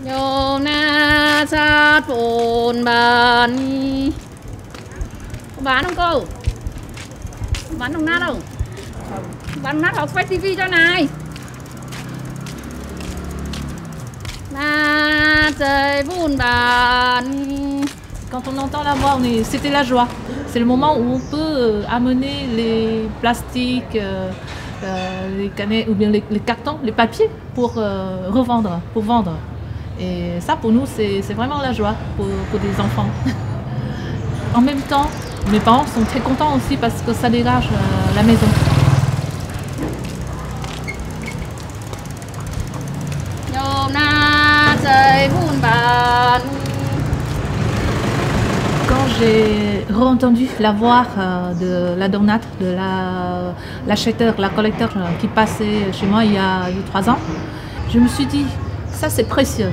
Yo na sát bồn bàn đi. Có bán không cô? Bán đồng nát không? Bán nát học quay tivi cho này. Na trời bồn bàn. Quand on entend la voix, c'était la joie. C'est le moment où on peut amener les plastiques, les canettes ou bien les cartons, les papiers pour revendre, pour vendre. Et ça, pour nous, c'est vraiment la joie pour des enfants. En même temps, mes parents sont très contents aussi parce que ça dégage la maison. Quand j'ai re-entendu la voix de la donate, de l'acheteur, la collecteur qui passait chez moi il y a 3 ans, je me suis dit, ça c'est précieux,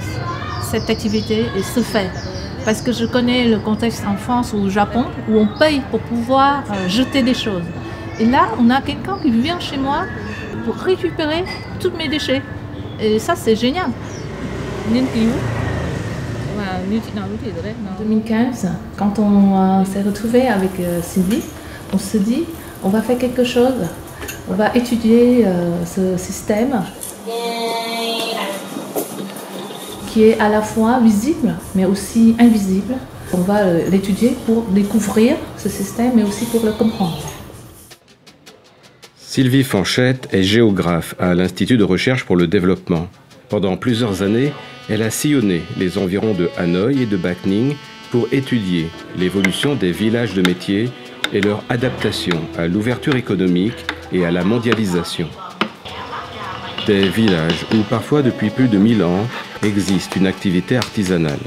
cette activité et ce fait. Parce que je connais le contexte en France ou au Japon où on paye pour pouvoir jeter des choses. Et là, on a quelqu'un qui vient chez moi pour récupérer tous mes déchets. Et ça, c'est génial. En 2015, quand on s'est retrouvé avec Sylvie, on se dit, on va faire quelque chose. On va étudier ce système qui est à la fois visible, mais aussi invisible. On va l'étudier pour découvrir ce système, mais aussi pour le comprendre. Sylvie Fanchette est géographe à l'Institut de recherche pour le développement. Pendant plusieurs années, elle a sillonné les environs de Hanoï et de Bac Ninh pour étudier l'évolution des villages de métiers et leur adaptation à l'ouverture économique et à la mondialisation. Des villages où parfois depuis plus de 1000 ans existe une activité artisanale.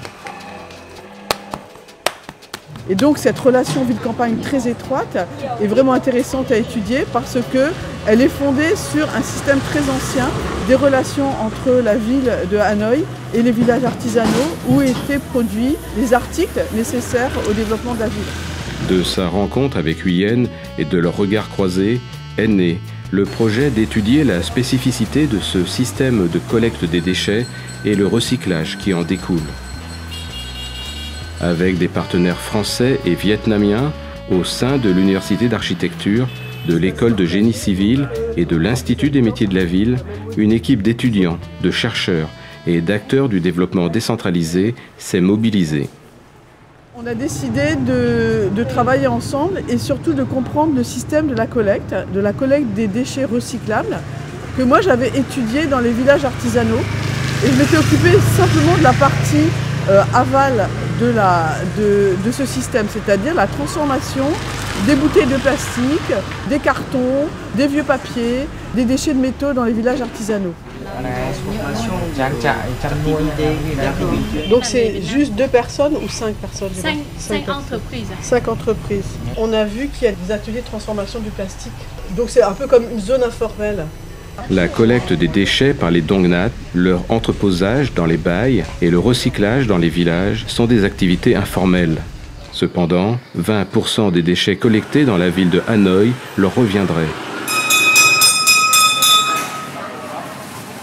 Et donc cette relation ville-campagne très étroite est vraiment intéressante à étudier parce qu'elle est fondée sur un système très ancien des relations entre la ville de Hanoï et les villages artisanaux où étaient produits les articles nécessaires au développement de la ville. De sa rencontre avec Huyên et de leur regard croisé est né le projet d'étudier la spécificité de ce système de collecte des déchets et le recyclage qui en découle. Avec des partenaires français et vietnamiens au sein de l'Université d'architecture, de l'École de génie civil et de l'Institut des métiers de la ville, une équipe d'étudiants, de chercheurs et d'acteurs du développement décentralisé s'est mobilisée. On a décidé de travailler ensemble et surtout de comprendre le système de la collecte des déchets recyclables que moi j'avais étudié dans les villages artisanaux et je m'étais occupée simplement de la partie aval de ce système, c'est-à-dire la transformation des bouteilles de plastique, des cartons, des vieux papiers, des déchets de métaux dans les villages artisanaux. Donc c'est juste 2 personnes ou 5 personnes? 5 entreprises. 5 entreprises. On a vu qu'il y a des ateliers de transformation du plastique. Donc c'est un peu comme une zone informelle. La collecte des déchets par les Dongnat, leur entreposage dans les bails et le recyclage dans les villages sont des activités informelles. Cependant, 20% des déchets collectés dans la ville de Hanoï leur reviendraient.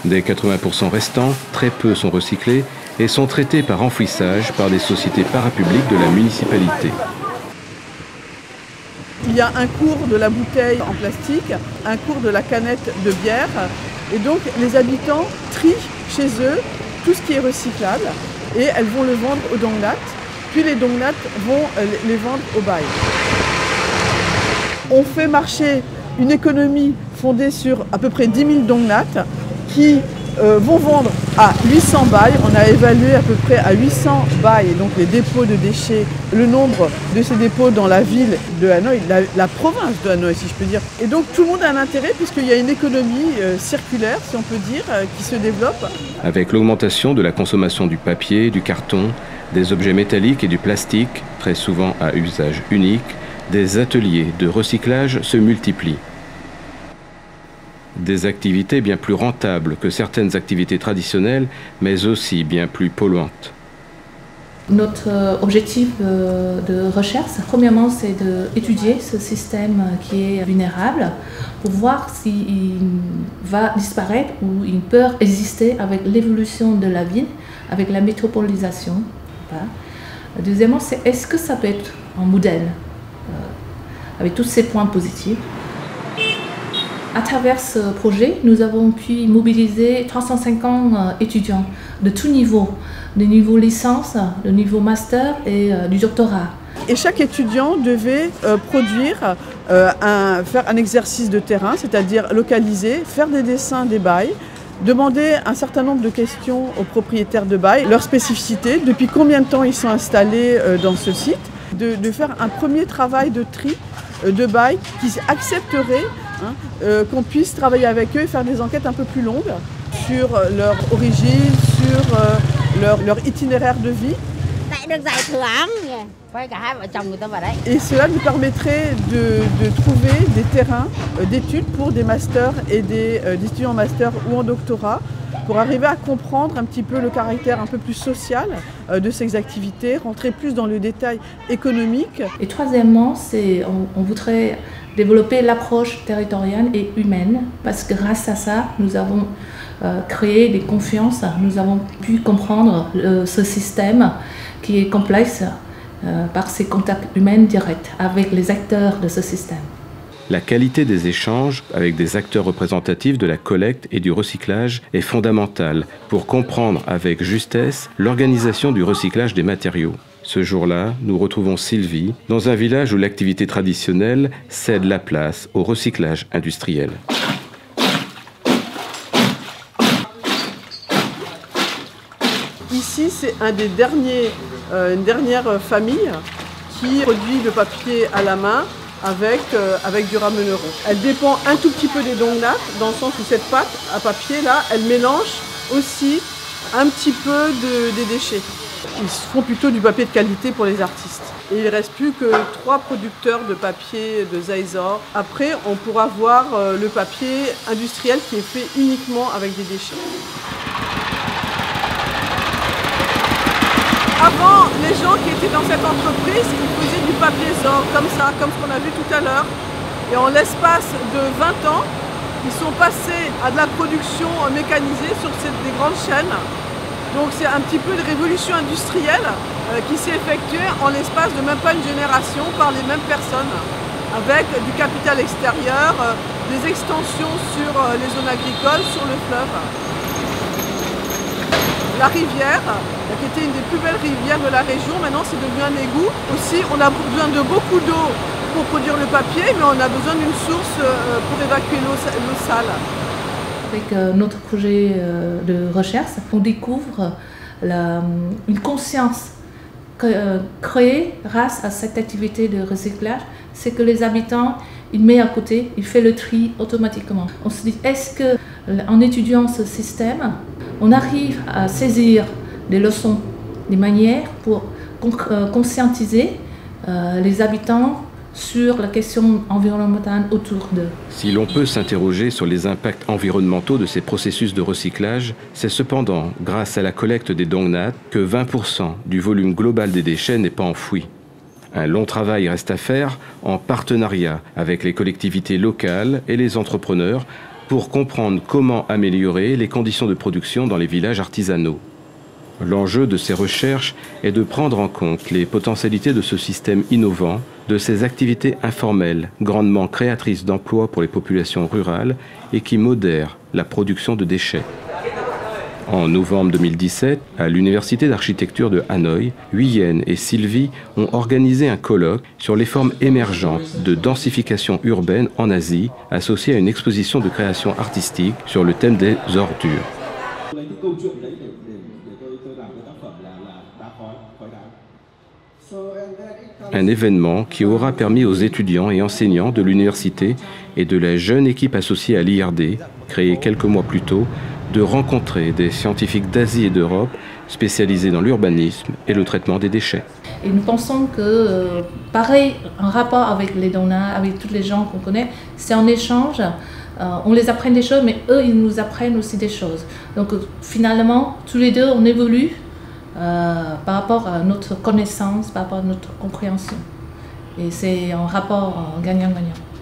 Des 80% restants, très peu sont recyclés et sont traités par enfouissage par des sociétés parapubliques de la municipalité. Il y a un cours de la bouteille en plastique, un cours de la canette de bière. Et donc les habitants trient chez eux tout ce qui est recyclable et elles vont le vendre aux Dongnat. Puis les Dongnat vont les vendre au bail. On fait marcher une économie fondée sur à peu près 10 000 Dongnat qui vont vendre à 800 bails. On a évalué à peu près à 800 bails, donc les dépôts de déchets, le nombre de ces dépôts dans la ville de Hanoï, la province de Hanoï si je peux dire. Et donc tout le monde a un intérêt puisqu'il y a une économie circulaire, si on peut dire, qui se développe. Avec l'augmentation de la consommation du papier, du carton, des objets métalliques et du plastique, très souvent à usage unique, des ateliers de recyclage se multiplient. Des activités bien plus rentables que certaines activités traditionnelles, mais aussi bien plus polluantes. Notre objectif de recherche, premièrement, c'est d'étudier ce système qui est vulnérable pour voir s'il va disparaître ou il peut exister avec l'évolution de la ville, avec la métropolisation. Deuxièmement, c'est est-ce que ça peut être un modèle avec tous ces points positifs. À travers ce projet, nous avons pu mobiliser 350 étudiants de tous niveaux, de niveau licence, de niveau master et du doctorat. Et chaque étudiant devait faire un exercice de terrain, c'est-à-dire localiser, faire des dessins des bails, demander un certain nombre de questions aux propriétaires de bail, leurs spécificités, depuis combien de temps ils sont installés dans ce site, de faire un premier travail de tri de bail qui accepterait qu'on puisse travailler avec eux et faire des enquêtes un peu plus longues sur leur origine, sur leur itinéraire de vie. Et cela nous permettrait de trouver des terrains d'études pour des masters et des étudiants en master ou en doctorat pour arriver à comprendre un petit peu le caractère un peu plus social de ces activités, rentrer plus dans le détail économique. Et troisièmement, on voudrait développer l'approche territoriale et humaine parce que grâce à ça, nous avons créé des confiances, nous avons pu comprendre ce système qui est complexe par ses contacts humains directs avec les acteurs de ce système. La qualité des échanges avec des acteurs représentatifs de la collecte et du recyclage est fondamentale pour comprendre avec justesse l'organisation du recyclage des matériaux. Ce jour-là, nous retrouvons Sylvie dans un village où l'activité traditionnelle cède la place au recyclage industriel. Ici, c'est une dernière famille qui produit le papier à la main avec du rameneron. Elle dépend un tout petit peu des dongnats, dans le sens où cette pâte à papier là, elle mélange aussi un petit peu des déchets. Ils font plutôt du papier de qualité pour les artistes. Et il ne reste plus que 3 producteurs de papier de Zaïzor. Après, on pourra voir le papier industriel qui est fait uniquement avec des déchets. Avant, les gens qui étaient dans cette entreprise, ils faisaient du papier Zor, comme ça, comme ce qu'on a vu tout à l'heure. Et en l'espace de 20 ans, ils sont passés à de la production mécanisée sur des grandes chaînes. Donc c'est un petit peu de révolution industrielle qui s'est effectuée en l'espace de même pas une génération par les mêmes personnes, avec du capital extérieur, des extensions sur les zones agricoles, sur le fleuve. La rivière, qui était une des plus belles rivières de la région, maintenant c'est devenu un égout. Aussi, on a besoin de beaucoup d'eau pour produire le papier, mais on a besoin d'une source pour évacuer l'eau sale. Avec notre projet de recherche, on découvre une conscience créée grâce à cette activité de recyclage. C'est que les habitants, ils mettent à côté, ils font le tri automatiquement. On se dit, est-ce qu'en étudiant ce système, on arrive à saisir des leçons, des manières pour conscientiser les habitants sur la question environnementale autour d'eux. Si l'on peut s'interroger sur les impacts environnementaux de ces processus de recyclage, c'est cependant grâce à la collecte des dongnats que 20% du volume global des déchets n'est pas enfoui. Un long travail reste à faire en partenariat avec les collectivités locales et les entrepreneurs pour comprendre comment améliorer les conditions de production dans les villages artisanaux. L'enjeu de ces recherches est de prendre en compte les potentialités de ce système innovant, de ces activités informelles, grandement créatrices d'emplois pour les populations rurales et qui modèrent la production de déchets. En novembre 2017, à l'Université d'architecture de Hanoï, Huyen et Sylvie ont organisé un colloque sur les formes émergentes de densification urbaine en Asie, associée à une exposition de création artistique sur le thème des ordures. Un événement qui aura permis aux étudiants et enseignants de l'université et de la jeune équipe associée à l'IRD, créée quelques mois plus tôt, de rencontrer des scientifiques d'Asie et d'Europe spécialisés dans l'urbanisme et le traitement des déchets. Et nous pensons que, pareil, en rapport avec les donats, avec tous les gens qu'on connaît, c'est un échange. On les apprend des choses, mais eux, ils nous apprennent aussi des choses. Donc finalement, tous les deux, on évolue par rapport à notre connaissance, par rapport à notre compréhension. Et c'est un rapport gagnant-gagnant.